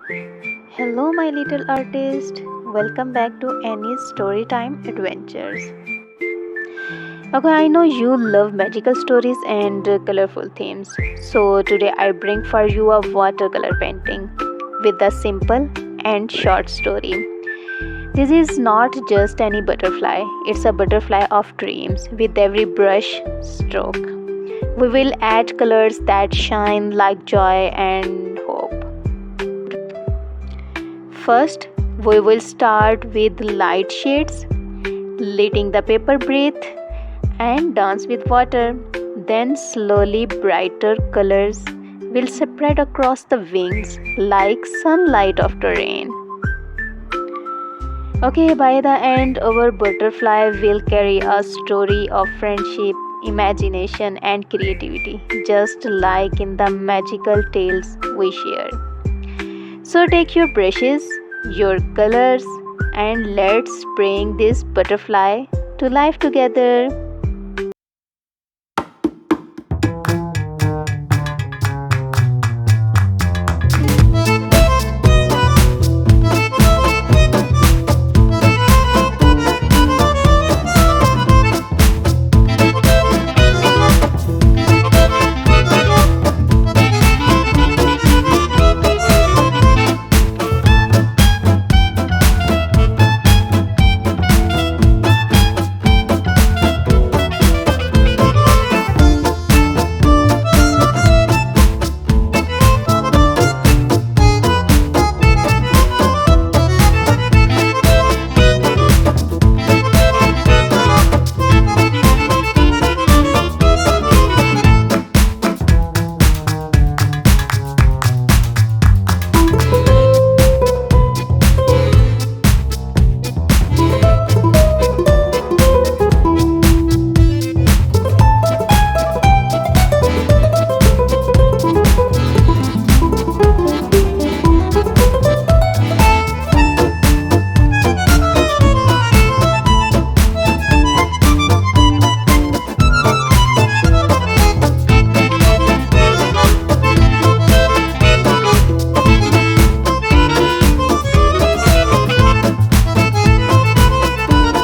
Hello, my little artist. Welcome back to Annie's Storytime Adventures. Okay, I know you love magical stories and colorful themes. So, today I bring for you a watercolor painting with a simple and short story. This is not just any butterfly, it's a butterfly of dreams with every brush stroke. We will add colors that shine like joy and hope. First, we will start with light shades, letting the paper breathe and dance with water. Then, slowly, brighter colors will spread across the wings like sunlight after rain. Okay, by the end, our butterfly will carry a story of friendship, imagination, and creativity, just like in the magical tales we share. So take your brushes, your colors, and let's bring this butterfly to life together.